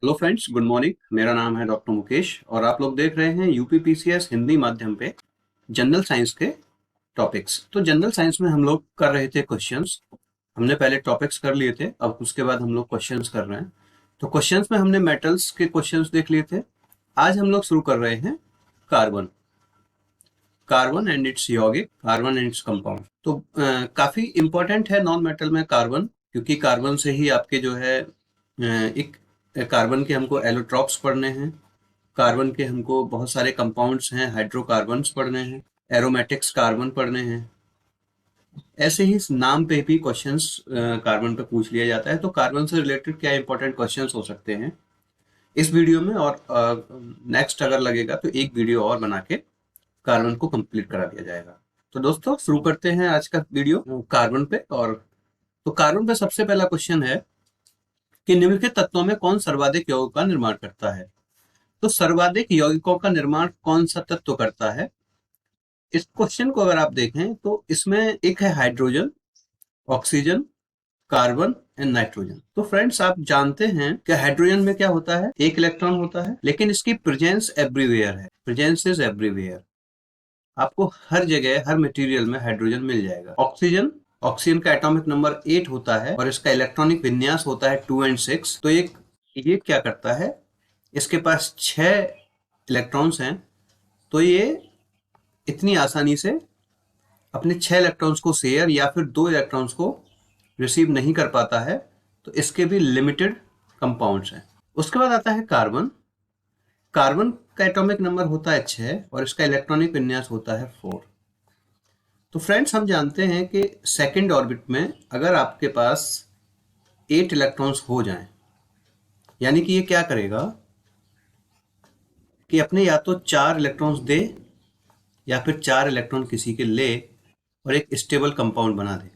Hello friends, good morning. मेरा नाम है डॉक्टर मुकेश और आप लोग देख रहे हैं यूपीपीसीएस हिंदी माध्यम पे जनरल साइंस के टॉपिक्स। तो जनरल साइंस में हम लोग कर रहे थे क्वेश्चंस। हमने पहले टॉपिक्स कर लिए थे, अब उसके बाद हम लोग क्वेश्चंस कर रहे हैं। तो क्वेश्चंस में हमने मेटल्स के क्वेश्चंस देख लिए थे। आज हम लोग शुरू कर रहे हैं कार्बन। कार्बन एंड इट्स यौगिक, कार्बन एंड इट्स कंपाउंड। तो काफी इंपॉर्टेंट है नॉन मेटल में कार्बन, क्योंकि कार्बन से ही आपके जो है एक कार्बन के हमको एलोट्रॉप्स पढ़ने हैं। कार्बन के हमको बहुत सारे कंपाउंड्स हैं, हाइड्रोकार्बन्स पढ़ने हैं, एरोमेटिक्स कार्बन पढ़ने हैं। ऐसे ही इस नाम पे भी क्वेश्चंस कार्बन पे पूछ लिया जाता है। तो कार्बन से रिलेटेड क्या इंपॉर्टेंट क्वेश्चंस हो सकते हैं इस वीडियो में, और नेक्स्ट अगर लगेगा तो एक वीडियो और बना के कार्बन को कंप्लीट करा दिया जाएगा। तो दोस्तों शुरू करते हैं आज का वीडियो कार्बन पे। और तो कार्बन पे सबसे पहला क्वेश्चन है कि निम्नलिखित तत्वों में कौन सर्वाधिक यौगिकों का निर्माण करता है। तो सर्वाधिक यौगिकों का निर्माण कौन सा तत्व करता है, इस क्वेश्चन को अगर आप देखें तो इसमें एक है hydrogen, oxygen, carbon and nitrogen. तो फ्रेंड्स आप जानते हैं कि हाइड्रोजन में क्या होता है, एक इलेक्ट्रॉन होता है, लेकिन इसकी प्रेजेंस एवरीवेयर है। Presence is everywhere. आपको हर जगह हर मटेरियल में हाइड्रोजन मिल जाएगा। ऑक्सीजन, ऑक्सीजन का एटॉमिक नंबर 8 होता है और इसका इलेक्ट्रॉनिक विन्यास होता है 2 and 6। तो ये क्या करता है, इसके पास 6 इलेक्ट्रॉन्स हैं, तो ये इतनी आसानी से अपने 6 इलेक्ट्रॉन्स को शेयर या फिर 2 इलेक्ट्रॉन्स को रिसीव नहीं कर पाता है। तो इसके भी लिमिटेड कंपाउंड्स हैं। उसके बाद आता है कार्बन। कार्बन का एटॉमिक नंबर होता है 6 और इसका इलेक्ट्रॉनिक विन्यास होता है 4। तो फ्रेंड्स हम जानते हैं कि सेकेंड ऑर्बिट में अगर आपके पास 8 इलेक्ट्रॉन्स हो जाएं, यानी कि ये क्या करेगा कि अपने या तो 4 इलेक्ट्रॉन्स दे या फिर 4 इलेक्ट्रॉन किसी के ले और एक स्टेबल कंपाउंड बना दे।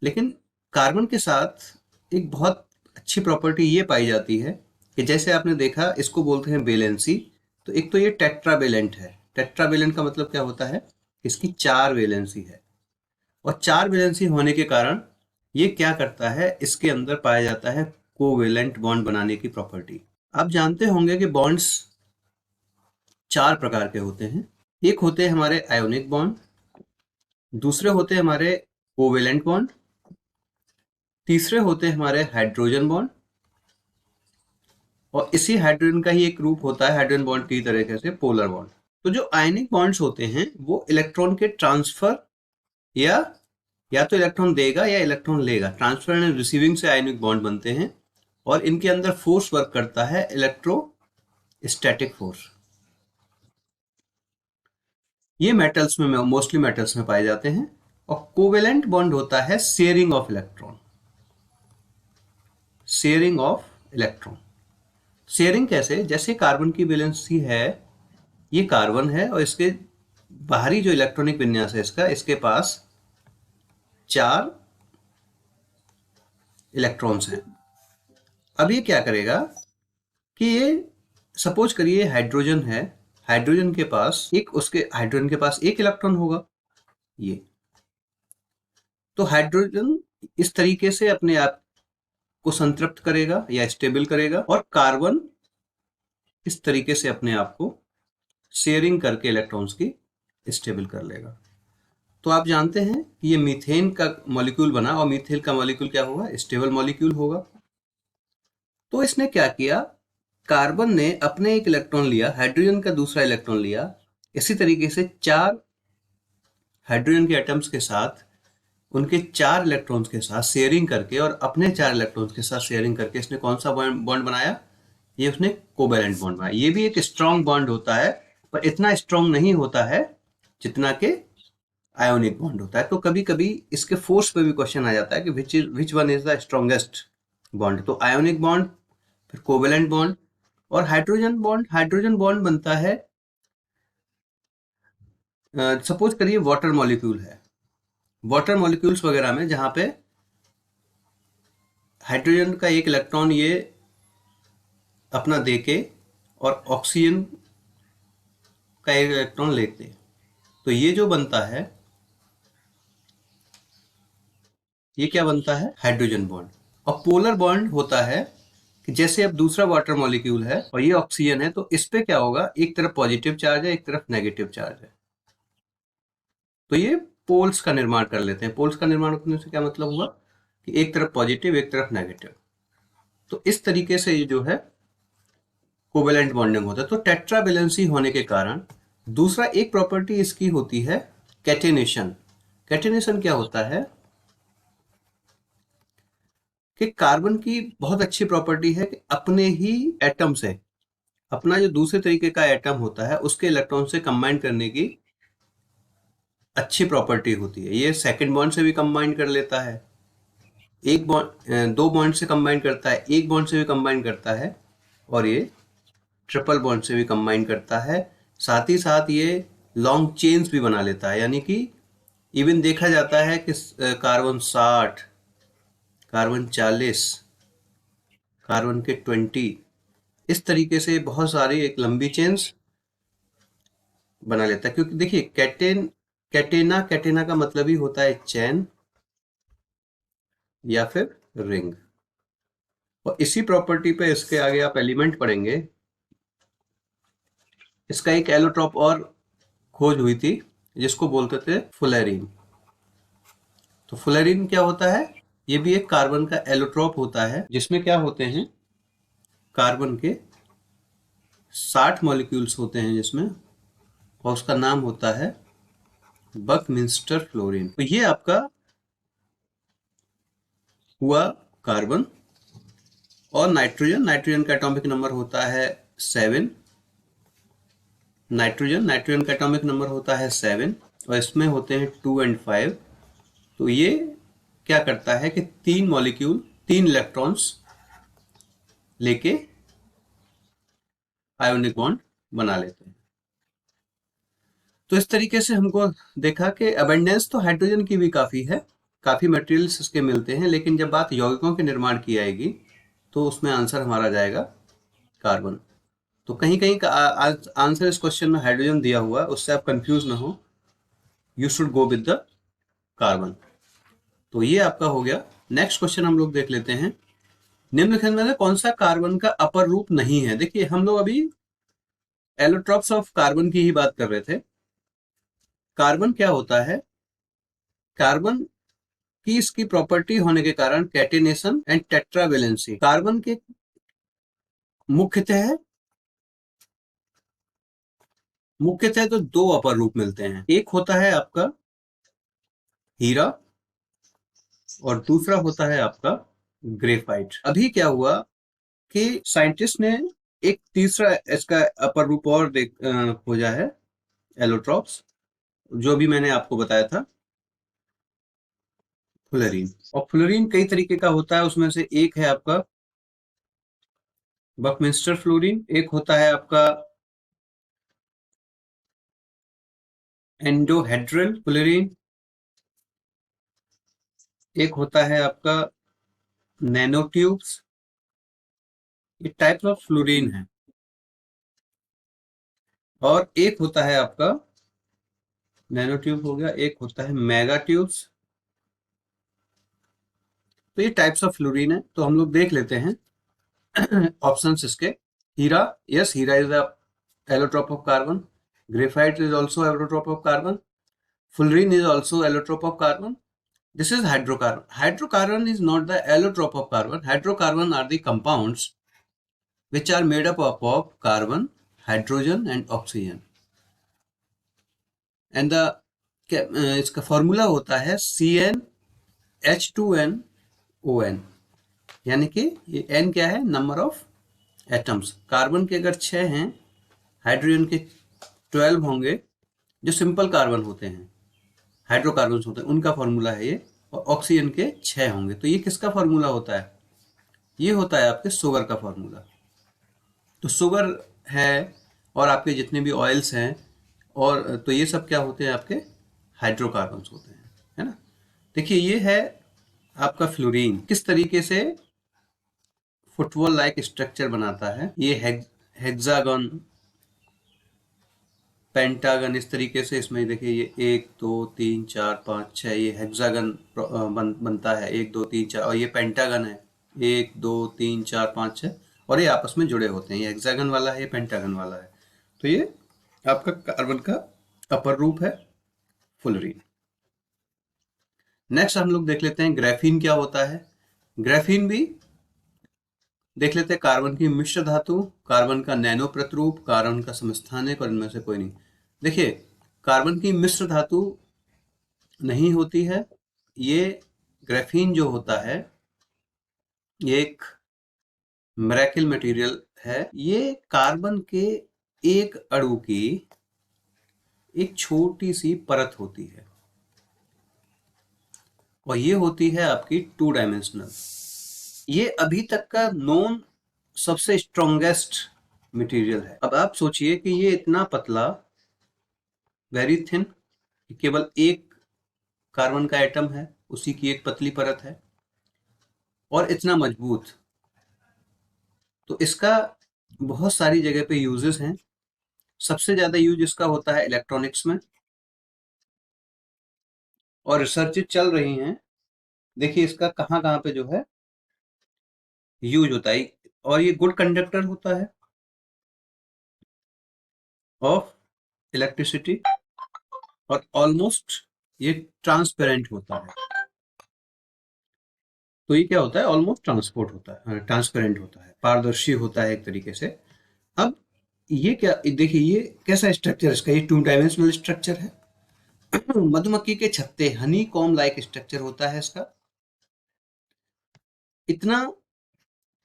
लेकिन कार्बन के साथ एक बहुत अच्छी प्रॉपर्टी ये पाई जाती है कि जैसे आपने देखा, इसको बोलते हैं वैलेंसी। तो एक तो ये टेट्रावेलेंट है। टेट्रावेलेंट का मतलब क्या होता है, इसकी 4 वैलेंसी है। और 4 वैलेंसी होने के कारण ये क्या करता है, इसके अंदर पाया जाता है कोवेलेंट बॉन्ड बनाने की प्रॉपर्टी। आप जानते होंगे कि बॉन्ड्स 4 प्रकार के होते हैं। एक होते हैं हमारे आयोनिक बॉन्ड, दूसरे होते हैं हमारे कोवेलेंट बॉन्ड, तीसरे होते हैं हमारे हाइड्रोजन बॉन्ड, और इसी हाइड्रोजन का ही एक रूप होता है हाइड्रोजन बॉन्ड की तरीके से पोलर बॉन्ड। तो जो आयनिक बॉन्ड्स होते हैं वो इलेक्ट्रॉन के ट्रांसफर या तो इलेक्ट्रॉन देगा या इलेक्ट्रॉन लेगा। ट्रांसफर एंड रिसीविंग से आयनिक बॉन्ड बनते हैं और इनके अंदर फोर्स वर्क करता है इलेक्ट्रोस्टैटिक फोर्स। ये मेटल्स में मोस्टली मेटल्स में पाए जाते हैं। और कोवेलेंट बॉन्ड होता है sharing of electron. Sharing of electron, sharing कैसे, जैसे कार्बन की वैलेंसी है, ये कार्बन है और इसके बाहरी जो इलेक्ट्रॉनिक विन्यास है इसका, इसके पास 4 इलेक्ट्रॉन्स हैं। अब ये क्या करेगा कि ये सपोज करिए हाइड्रोजन है, हाइड्रोजन के पास एक इलेक्ट्रॉन होगा ये। तो हाइड्रोजन इस तरीके से अपने आप को संतृप्त करेगा या स्टेबल करेगा, और कार्बन इस तरीके से अपने आप को शेयरिंग करके इलेक्ट्रॉन्स की स्टेबल कर लेगा। तो आप जानते हैं कि ये मीथेन का मॉलिक्यूल बना, और मीथेन का मॉलिक्यूल क्या होगा, स्टेबल मॉलिक्यूल होगा। तो इसने क्या किया, कार्बन ने अपने एक इलेक्ट्रॉन लिया, हाइड्रोजन का दूसरा इलेक्ट्रॉन लिया, इसी तरीके से 4 हाइड्रोजन के एटम्स के साथ उनके 4 इलेक्ट्रॉन्स के साथ शेयरिंग करके और अपने 4 इलेक्ट्रॉन्स के साथ शेयरिंग करके इसने कौन सा बॉन्ड बनाया, ये उसने कोवेलेंट बॉन्ड बनाया। ये भी एक स्ट्रॉन्ग बॉन्ड होता है, पर इतना स्ट्रॉन्ग नहीं होता है जितना के आयोनिक बॉन्ड होता है। तो कभी कभी इसके फोर्स पे भी क्वेश्चन आ जाता है कि which one is the strongest bond. तो आयोनिक बॉन्ड, फिर कोवेलेंट बॉन्ड और हाइड्रोजन बॉन्ड। हाइड्रोजन बॉन्ड बनता है, सपोज करिए वाटर मॉलिक्यूल है, वाटर मॉलिक्यूल्स वगैरह में जहां पे हाइड्रोजन का एक इलेक्ट्रॉन ये अपना देके और ऑक्सीजन का एक इलेक्ट्रॉन लेते, तो ये जो बनता है, ये क्या बनता है, हाइड्रोजन बॉन्ड। और पोलर बॉन्ड होता है कि जैसे अब दूसरा वाटर मॉलिक्यूल है और ये ऑक्सीजन है, तो इस पे क्या होगा, एक तरफ पॉजिटिव चार्ज है, एक तरफ नेगेटिव चार्ज है, तो ये पोल्स का निर्माण कर लेते हैं। पोल्स का निर्माण करने से क्या मतलब हुआ कि एक तरफ पॉजिटिव एक तरफ नेगेटिव। तो इस तरीके से ये जो है कोवेलेंट बॉन्डिंग होता है। तो टेट्रा वैलेंसी होने के कारण दूसरा एक प्रॉपर्टी इसकी होती है कैटेनेशन। कैटेनेशन क्या होता है कि कार्बन की बहुत अच्छी प्रॉपर्टी है कि अपने ही एटम से, अपना जो दूसरे तरीके का एटम होता है उसके इलेक्ट्रॉन से कंबाइन करने की अच्छी प्रॉपर्टी होती है। ये सेकंड बॉन्ड से भी कंबाइन कर लेता है, एक बॉन्ड दो बॉन्ड से कंबाइन करता है, एक बॉन्ड से भी कंबाइन करता है, और ये ट्रिपल बॉन्ड से भी कंबाइन करता है। साथ ही साथ ये लॉन्ग चेन्स भी बना लेता है, यानी कि इवन देखा जाता है कि कार्बन 60, कार्बन 40, कार्बन के 20, इस तरीके से बहुत सारी एक लंबी चेन्स बना लेता है। क्योंकि देखिए कैटेना कैटेना का मतलब ही होता है चैन या फिर रिंग। और इसी प्रॉपर्टी पे इसके आगे आप एलिमेंट पढ़ेंगे। इसका एक एलोट्रॉप और खोज हुई थी जिसको बोलते थे फुलेरिन। तो फुलेरिन क्या होता है, ये भी एक कार्बन का एलोट्रॉप होता है, जिसमें क्या होते हैं, कार्बन के 60 मॉलिक्यूल्स होते हैं जिसमें, और उसका नाम होता है बकमिंस्टर फ्लोरीन। तो ये आपका हुआ कार्बन। और नाइट्रोजन, नाइट्रोजन का एटॉमिक नंबर होता है 7। नाइट्रोजन का एटॉमिक नंबर होता है 7, और इसमें होते हैं 2 और 5। तो ये क्या करता है कि तीन मॉलिक्यूल, तीन इलेक्ट्रॉन्स लेके आयोनिक बॉन्ड बना लेते हैं। तो इस तरीके से हमको देखा कि अबेंडेंस तो हाइड्रोजन की भी काफी है, काफी मटेरियल्स इसके मिलते हैं, लेकिन जब बात यौगिकों के निर्माण की आएगी तो उसमें आंसर हमारा जाएगा कार्बन। तो कहीं कहीं का आंसर इस क्वेश्चन में हाइड्रोजन दिया हुआ है, उससे आप कंफ्यूज ना हो, you should go with the carbon. तो ये आपका हो गया। नेक्स्ट क्वेश्चन हम लोग देख लेते हैं। निम्नलिखित में से कौन सा कार्बन का अपर रूप नहीं है। देखिए हम लोग अभी एलोट्रॉप्स ऑफ कार्बन की ही बात कर रहे थे। कार्बन क्या होता है, कार्बन की इसकी प्रॉपर्टी होने के कारण कैटेनेशन एंड टेट्रावेलेंसी, कार्बन के मुख्यतः तो दो अपर रूप मिलते हैं। एक होता है आपका हीरा और दूसरा होता है आपका ग्रेफाइट। अभी क्या हुआ कि साइंटिस्ट ने एक तीसरा इसका अपर रूप और खोजा है, एलोट्रॉप्स, जो भी मैंने आपको बताया था, फ्लोरीन। और फ्लोरीन कई तरीके का होता है, उसमें से एक है आपका बकमिंस्टर फ्लोरीन, एक होता है आपका एंडोहेड्रल फ्लोरीन, एक होता है आपका नैनोट्यूब्स। ये टाइप ऑफ फ्लोरीन है। और एक होता है आपका नैनोट्यूब हो गया, एक होता है मेगा ट्यूब्स। तो ये टाइप्स ऑफ फ्लोरीन है। तो हम लोग देख लेते हैं ऑप्शंस इसके। हीरा, यस, हीरा is the allotrope of carbon. Graphite is also allotrope of carbon. Fullerene is also allotrope of carbon. This is hydrocarbon. Hydrocarbon is not the allotrope of carbon. Hydrocarbon are the compounds which are made up of carbon, hydrogen and oxygen. And the इसका formula होता है CnH2nOn, यानी कि ये N क्या है, number of atoms. Carbon के अगर 6 हैं, हाइड्रोजन के 12 होंगे, जो सिंपल कार्बन होते हैं, हाइड्रोकार्बन होते हैं, उनका फॉर्मूला है ये। और ऑक्सीजन के 6 होंगे। तो ये किसका फॉर्मूला होता है, ये होता है आपके शुगर का फॉर्मूला। तो शुगर है, और आपके जितने भी ऑयल्स हैं, और तो ये सब क्या होते हैं, आपके हाइड्रोकार्बन होते हैं, है ना। देखिए ये है आपका फ्लोरीन, किस तरीके से फुटबॉल लाइक स्ट्रक्चर बनाता है। ये हेक्सागन, पेंटागन, इस तरीके से इसमें देखिए ये 1 2 3 4 5 6, ये हेक्सागन बनता है, 1 2 3 4, और ये पेंटागन है। 1 2 3 4 5 6 और ये आपस में जुड़े होते हैं। ये हेक्सागन वाला है, ये पेंटागन वाला है। तो ये आपका कार्बन का अपर रूप है, फुलरीन। नेक्स्ट हम लोग देख लेते हैं ग्राफीन क्या होता है। ग्राफीन भी देख लेते हैं। कार्बन की मिश्र धातु, कार्बन का नैनो प्रतिरूप, कार्बन का समस्थानिक और इनमें से कोई नहीं। देखिए, कार्बन की मिश्र धातु नहीं होती है। ये ग्राफीन जो होता है ये एक मिरेकल मटेरियल है। ये कार्बन के एक अणु की एक छोटी सी परत होती है और ये होती है आपकी 2 डायमेंशनल। ये अभी तक का नोन सबसे स्ट्रॉन्गेस्ट मटेरियल है। अब आप सोचिए कि ये इतना पतला, वेरी थिन, केवल एक कार्बन का एटम है, उसी की एक पतली परत है और इतना मजबूत। तो इसका बहुत सारी जगह पे यूजेस हैं। सबसे ज्यादा यूज इसका होता है इलेक्ट्रॉनिक्स में और रिसर्च चल रही हैं। देखिए इसका कहाँ कहाँ पे जो है यूज होता है। और ये गुड कंडक्टर होता है ऑफ इलेक्ट्रिसिटी और ऑलमोस्ट ये ट्रांसपेरेंट होता है। तो ये क्या होता है, ऑलमोस्ट ट्रांसपोर्ट होता है, ट्रांसपेरेंट होता है, पारदर्शी होता है एक तरीके से। अब ये क्या, देखिए ये कैसा स्ट्रक्चर इसका, ये 2 डायमेंशनल स्ट्रक्चर है। मधुमक्खी के छत्ते, हनी कॉम लाइक स्ट्रक्चर होता है इसका। इतना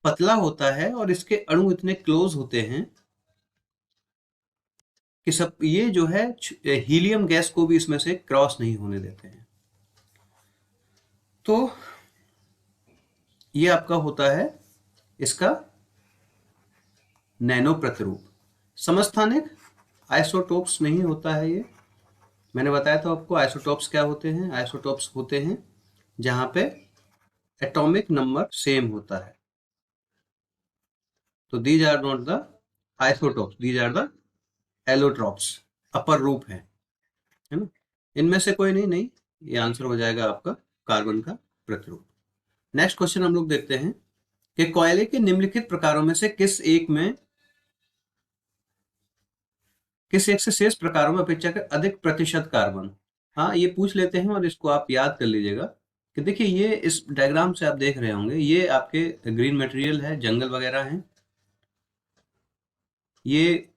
पतला होता है और इसके अणु इतने क्लोज होते हैं कि सब ये जो है हीलियम गैस को भी इसमें से क्रॉस नहीं होने देते हैं। तो ये आपका होता है इसका नैनो प्रतिरूप। समस्थानिक आइसोटोप्स नहीं होता है ये। मैंने बताया था आपको आइसोटोप्स क्या होते हैं। आइसोटोप्स होते हैं जहां पे एटॉमिक नंबर सेम होता है। तो these are not the isotopes, these are the allotropes, अपर रूप है ना। इनमें से कोई नहीं, नहीं, ये आंसर हो जाएगा आपका कार्बन का प्रतिरूप। नेक्स्ट क्वेश्चन हम लोग देखते हैं कि कोयले के निम्नलिखित प्रकारों में से किस एक से शेष प्रकारों में अपेक्षाकृत अधिक प्रतिशत कार्बन। हाँ, ये पूछ लेते हैं और इसको आप याद कर लीजिएगा कि देखिए ये इस डायग्राम से आप देख रहे होंगे, ये आपके ग्रीन मटेरियल है, जंगल वगैरह हैं। ये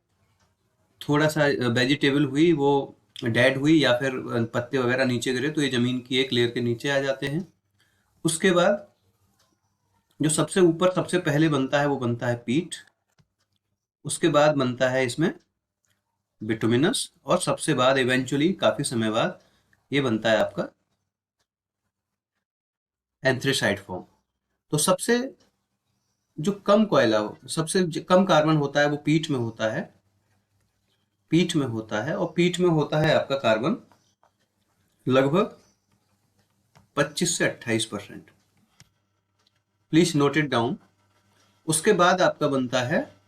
थोड़ा सा वेजिटेबल हुई, वो डेड हुई या फिर पत्ते वगैरह नीचे गिरे तो ये जमीन की एक लेयर के नीचे आ जाते हैं। उसके बाद जो सबसे ऊपर सबसे पहले बनता है वो बनता है पीट। उसके बाद बनता है इसमें बिटुमिनस और सबसे बाद इवेंचुअली काफी समय बाद ये बनता है आपका एंथ्रेसाइट फॉर्म। तो सबसे जो कम कोयला हो, सबसे कम कार्बन होता है वो पीट में होता है। पीठ में होता है और पीठ में होता है आपका कार्बन लगभग 25 से 28%। Please note it down. उसके बाद आपका बनता है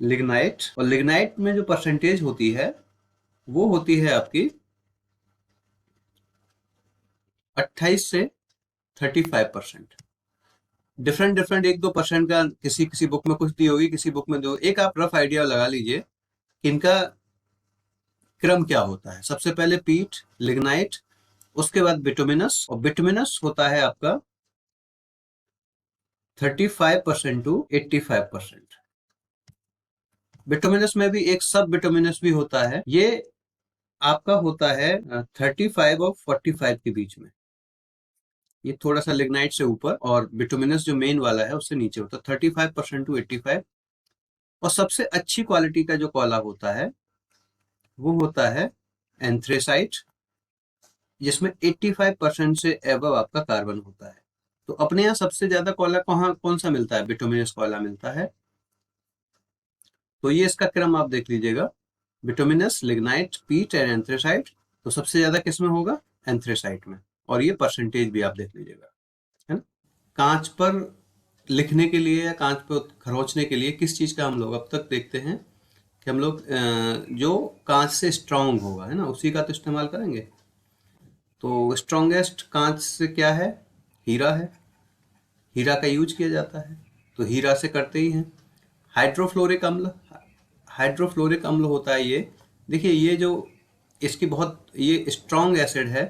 लिग्नाइट और लिग्नाइट में जो परसेंटेज होती है वो होती है आपकी 28 से 35%। डिफरेंट डिफरेंट 1-2% का किसी किसी बुक में कुछ दी होगी, किसी बुक में दो। एक आप रफ आइडिया लगा लीजिए कि इनका क्रम क्या होता है। सबसे पहले पीट, लिग्नाइट, उसके बाद बिटुमिनस और बिटुमिनस होता है आपका 35% टू 85%। बिटुमिनस में भी एक सब बिटुमिनस भी होता है। ये आपका होता है 35 और 45 के बीच में। ये थोड़ा सा लिग्नाइट से ऊपर और बिटुमिनस जो मेन वाला है उससे नीचे होता है 35% टू 85। और सबसे अच्छी क्वालिटी का जो कोयला होता है वो होता है एंथ्रेसाइट, जिसमें 85% से एबव आपका कार्बन होता है। तो अपने यहाँ सबसे ज्यादा कोयला कौन सा मिलता है, बिटुमिनस कोयला मिलता है। तो ये इसका क्रम आप देख लीजिएगा, बिटुमिनस, लिग्नाइट, पीट एंड एंथ्रेसाइट। तो सबसे ज्यादा किस में होगा, एंथ्रेसाइट में। और ये परसेंटेज भी आप देख लीजिएगा, है ना। कांच पर लिखने के लिए या कांच पर खरोंचने के लिए किस चीज का हम लोग अब तक देखते हैं कि हम लोग जो कांच से स्ट्रांग होगा, है ना, उसी का तो इस्तेमाल करेंगे। तो स्ट्रॉन्गेस्ट कांच से क्या है, हीरा है। हीरा का यूज किया जाता है, तो हीरा से करते ही हैं। हाइड्रोफ्लोरिक अम्ल, हाइड्रोफ्लोरिक अम्ल होता है ये, देखिए ये जो इसकी बहुत ये स्ट्रॉन्ग एसिड है,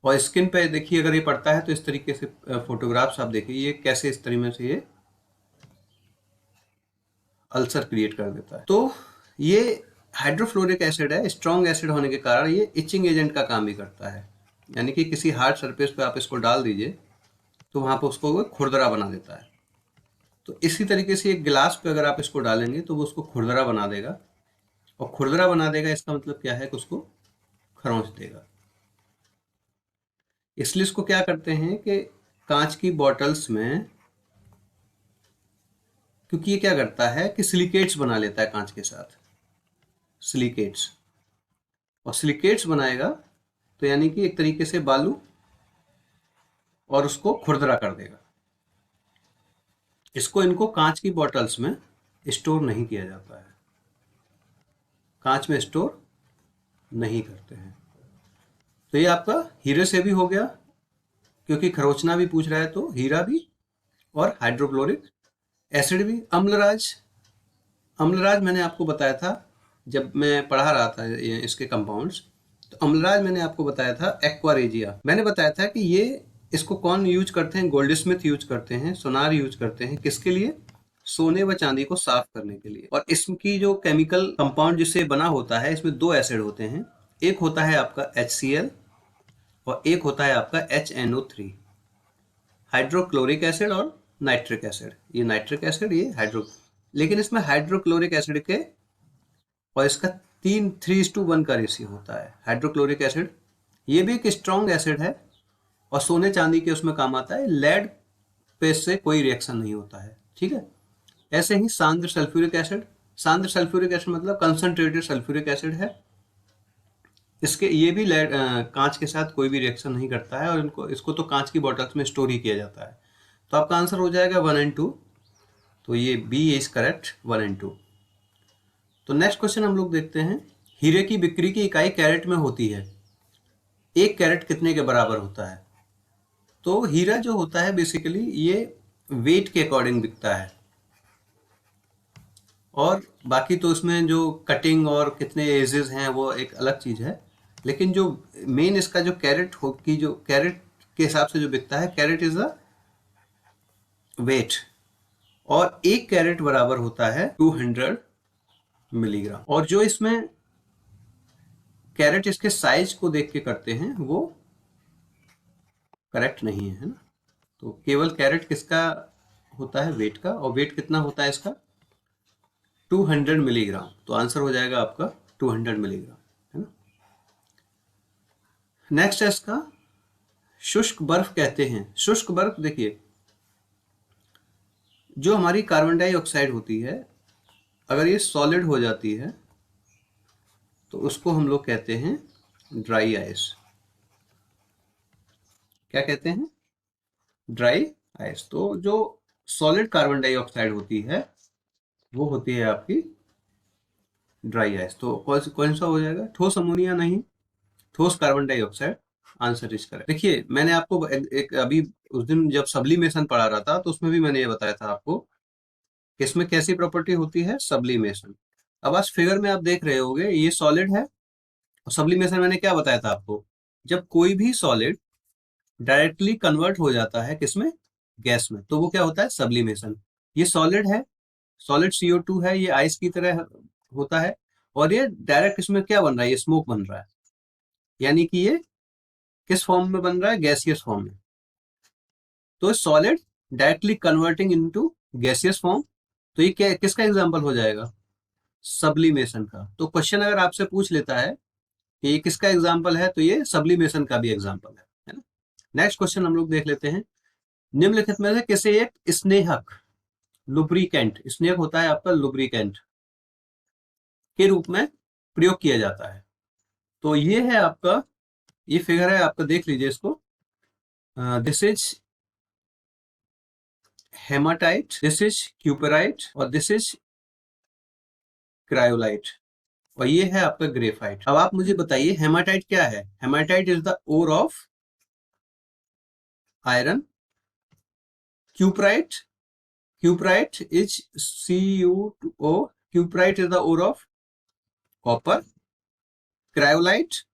और स्किन पे देखिए अगर ये पड़ता है तो इस तरीके से फोटोग्राफ्स आप देखिए ये कैसे इस तरीके से ये अल्सर क्रिएट कर देता है। तो ये हाइड्रोफ्लोरिक एसिड है, स्ट्रॉन्ग एसिड होने के कारण ये इचिंग एजेंट का काम भी करता है, यानी कि किसी हार्ड सरफेस पे आप इसको डाल दीजिए तो वहां पर उसको वो खुरदरा बना देता है। तो इसी तरीके से एक गिलास पे अगर आप इसको डालेंगे तो वो उसको खुरदरा बना देगा, और खुरदरा बना देगा इसका मतलब क्या है कि उसको खरोंच देगा। इसलिए इसको क्या करते हैं कि कांच की बॉटल्स में, क्योंकि ये क्या करता है कि सिलिकेट्स बना लेता है कांच के साथ, सिलिकेट्स, और सिलिकेट्स बनाएगा तो यानी कि एक तरीके से बालू, और उसको खुरदरा कर देगा। इसको इनको कांच की बॉटल्स में स्टोर नहीं किया जाता है, कांच में स्टोर नहीं करते हैं। तो ये आपका हीरे से भी हो गया, क्योंकि खरोचना भी पूछ रहा है तो हीरा भी, और हाइड्रोक्लोरिक एसिड भी। अम्लराज, अम्लराज मैंने आपको बताया था जब मैं पढ़ा रहा था इसके कंपाउंड्स, तो अम्लराज मैंने आपको बताया था एक्वारेजिया, मैंने बताया था कि ये इसको कौन यूज करते हैं, गोल्डस्मिथ यूज करते हैं, सोनार यूज करते हैं, किसके लिए, सोने व चांदी को साफ करने के लिए। और इसकी जो केमिकल कंपाउंड जिससे बना होता है, इसमें दो एसिड होते हैं, एक होता है आपका HCl और एक होता है आपका HNO3, हाइड्रोक्लोरिक एसिड और नाइट्रिक एसिड। ये नाइट्रिक एसिड, ये हाइड्रो, लेकिन इसमें हाइड्रोक्लोरिक एसिड के और इसका 3:1 का रेशियो होता है। हाइड्रोक्लोरिक एसिड ये भी एक स्ट्रॉन्ग एसिड है और सोने चांदी के उसमें काम आता है, लेड पे से कोई रिएक्शन नहीं होता है, ठीक है। ऐसे ही सांद्र सल्फ्यूरिक एसिड, सांद्र सल्फ्यूरिक एसिड मतलब कंसंट्रेटेड सल्फ्यूरिक एसिड है, इसके ये भी कांच के साथ कोई भी रिएक्शन नहीं करता है, और इनको इसको तो कांच की बॉटल्स में स्टोर ही किया जाता है। तो आपका आंसर हो जाएगा 1 एंड 2, तो ये बी इज करेक्ट, 1 एंड 2। तो नेक्स्ट क्वेश्चन हम लोग देखते हैं, हीरे की बिक्री की इकाई कैरेट में होती है, एक कैरेट कितने के बराबर होता है। तो हीरा जो होता है बेसिकली ये वेट के अकॉर्डिंग बिकता है, और बाकी तो इसमें जो कटिंग और कितने एजेस हैं वो एक अलग चीज है, लेकिन जो मेन इसका जो कैरेट हो की जो कैरेट के हिसाब से जो बिकता है, कैरेट इज द वेट, और एक कैरेट बराबर होता है 200 मिलीग्राम। और जो इसमें कैरेट इसके साइज को देख के करते हैं वो करेक्ट नहीं है, है ना। तो केवल कैरेट किसका होता है, वेट का, और वेट कितना होता है इसका 200 मिलीग्राम। तो आंसर हो जाएगा आपका 200 मिलीग्राम, है ना। नेक्स्ट है इसका, शुष्क बर्फ कहते हैं। शुष्क बर्फ देखिए, जो हमारी कार्बन डाइऑक्साइड होती है अगर ये सॉलिड हो जाती है तो उसको हम लोग कहते हैं ड्राई आइस। क्या कहते हैं, ड्राई आइस। तो जो सॉलिड कार्बन डाइऑक्साइड होती है वो होती है आपकी ड्राई आइस। तो कौन सा हो जाएगा, ठोस अमोनिया नहीं, ठोस carbon dioxide answer is correct. देखिए मैंने आपको एक अभी उस दिन जब सब्लिमेशन पढ़ा रहा था तो उसमें भी मैंने ये बताया था आपको कि इसमें कैसी प्रॉपर्टी होती है, सब्लिमेशन। अब आज फिगर में आप देख रहे होंगे ये सॉलिड है, और सब्लिमेशन मैंने क्या बताया था आपको, जब कोई भी सॉलिड डायरेक्टली कन्वर्ट हो जाता है किसमें, गैस में, तो वो क्या होता है, सब्लिमेशन। ये सॉलिड है, सॉलिड CO2 है, ये आइस की तरह होता है, और ये डायरेक्ट इसमें क्या बन रहा है, ये स्मोक बन रहा है, यानी कि ये किस फॉर्म में बन रहा है, गैसियस फॉर्म में। तो solid directly converting into gaseous form, तो ये क्या किसका एग्जांपल हो जाएगा, सब्लिमेशन का। तो क्वेश्चन अगर आपसे पूछ लेता है कि ये किसका एग्जांपल है, तो ये सब्लिमेशन का भी एग्जांपल है ना। नेक्स्ट क्वेश्चन हम लोग देख लेते हैं, निम्नलिखित में से किसे एक स्नेहक, लुब्रिकेंट, स्नेहक होता है आपका लुब्रिकेंट के रूप में प्रयोग किया जाता है। तो ये है आपका, ये फिगर है आपका, देख लीजिए इसको, this is haematite, this is cuprite, और दिस इज क्रायोलाइट, और ये है आपका ग्रेफाइट। अब आप मुझे बताइए हेमाटाइट क्या है, haematite is the ore of iron. Cuprite. Cuprite is CuO. Cuprite is the ore of copper. Cryolite.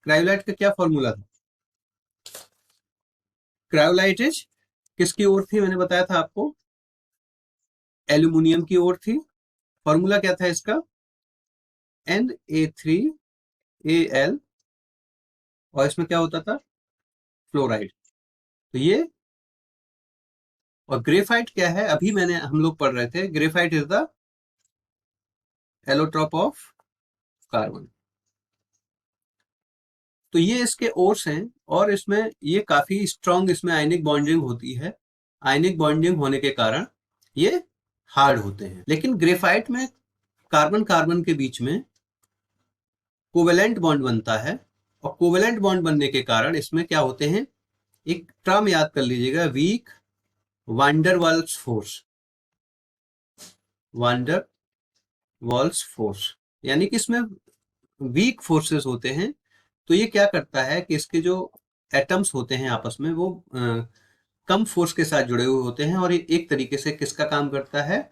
Cryolite का क्या फॉर्मूला था? क्रायोलाइट इज किसकी ओर थी? मैंने बताया था आपको, एल्यूमिनियम की ओर थी। फॉर्मूला क्या था इसका? Na3Al, और इसमें क्या होता था? फ्लोराइड। तो ये, और ग्रेफाइट क्या है? अभी हम लोग पढ़ रहे थे, graphite is the allotrope of carbon. तो ये इसके ओर्स हैं, और इसमें ये काफी स्ट्रॉन्ग, इसमें आयनिक बॉन्डिंग होती है। आयनिक बॉन्डिंग होने के कारण ये हार्ड होते हैं। लेकिन ग्रेफाइट में कार्बन कार्बन के बीच में कोवेलेंट बॉन्ड बनता है, और कोवेलेंट बॉन्ड बनने के कारण इसमें क्या होते हैं? एक टर्म याद कर लीजिएगा, weak van der Waals force. Van der Waals force यानी कि इसमें वीक फोर्सेस होते हैं। तो ये क्या करता है कि इसके जो एटम्स होते हैं आपस में, वो कम फोर्स के साथ जुड़े हुए होते हैं, और ये एक तरीके से किसका काम करता है?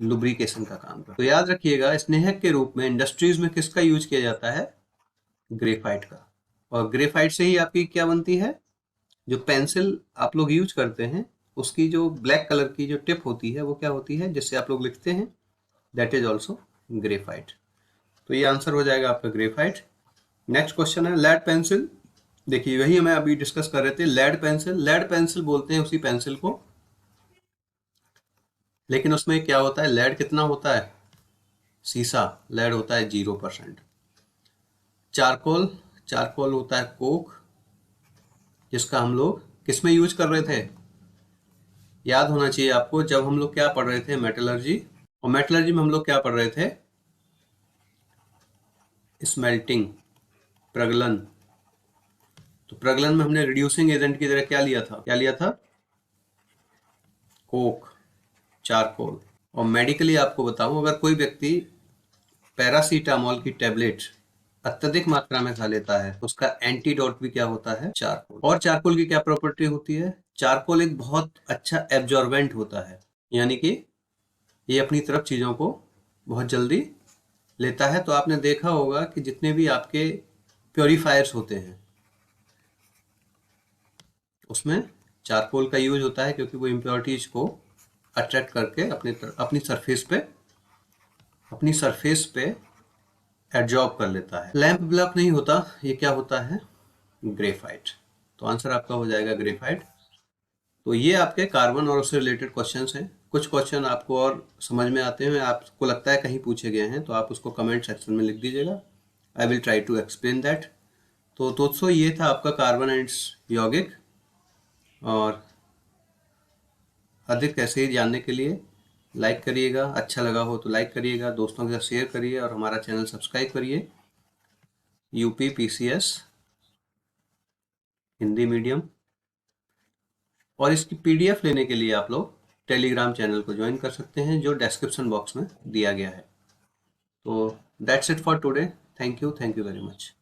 लुब्रिकेशन का काम करता है। तो याद रखिएगा, स्नेहक के रूप में इंडस्ट्रीज में किसका यूज किया जाता है? ग्रेफाइट का। और ग्रेफाइट से ही आपकी क्या बनती है? जो पेंसिल आप लोग यूज करते हैं, उसकी जो ब्लैक कलर की जो टिप होती है, वो क्या होती है जिससे आप लोग लिखते हैं? That is also graphite. तो ये आंसर हो जाएगा आपका ग्रेफाइट। नेक्स्ट क्वेश्चन है लेड पेंसिल। देखिए, वही हमें अभी डिस्कस कर रहे थे, लेड पेंसिल। लेड पेंसिल बोलते हैं उसी पेंसिल को, लेकिन उसमें क्या होता है? लेड कितना होता है? सीसा लेड होता है 0%। चारकोल, चारकोल होता है कोक, जिसका हम लोग किस में यूज कर रहे थे? याद होना चाहिए आपको, जब हम लोग क्या पढ़ रहे थे? मेटलर्जी। और मेटलर्जी में हम लोग क्या पढ़ रहे थे? स्मेल्टिंग, प्रगलन। तो प्रगलन में हमने रिड्यूसिंग एजेंट की तरह क्या लिया था? क्या लिया था? Coke, charcoal. और मेडिकली आपको बताऊं, अगर कोई व्यक्ति पैरासीटामोल की टेबलेट अत्यधिक मात्रा में खा लेता है, उसका एंटीडोट भी क्या होता है? चारकोल। और चारकोल की क्या प्रॉपर्टी होती है? चारकोल एक बहुत अच्छा एब्जॉर्बेंट होता है, यानी कि ये अपनी तरफ चीजों को बहुत जल्दी लेता है। तो आपने देखा होगा कि जितने भी आपके प्योरीफायर्स होते हैं, उसमें चारकोल का यूज होता है, क्योंकि वो इम्प्योरिटीज को अट्रैक्ट करके अपनी सरफेस पे एब्जॉर्ब कर लेता है। लैंप ब्लॉक नहीं होता, ये क्या होता है? ग्रेफाइट। तो आंसर आपका हो जाएगा ग्रेफाइट। तो ये आपके कार्बन और उससे रिलेटेड क्वेश्चंस हैं। कुछ क्वेश्चन आपको और समझ में आते हैं, आपको लगता है कहीं पूछे गए हैं, तो आप उसको कमेंट सेक्शन में लिख दीजिएगा। I will try to explain that. तो दोस्तों, ये था आपका कार्बन एंड यौगिक। और अधिक ऐसे ही जानने के लिए लाइक करिएगा, अच्छा लगा हो तो लाइक करिएगा, दोस्तों के साथ शेयर करिए, और हमारा चैनल सब्सक्राइब करिए, यूपी पीसीएस हिंदी मीडियम। और इसकी पीडीएफ लेने के लिए आप लोग टेलीग्राम चैनल को ज्वाइन कर सकते हैं, जो डिस्क्रिप्शन बॉक्स में दिया गया है। तो that's it for today. Thank you very much.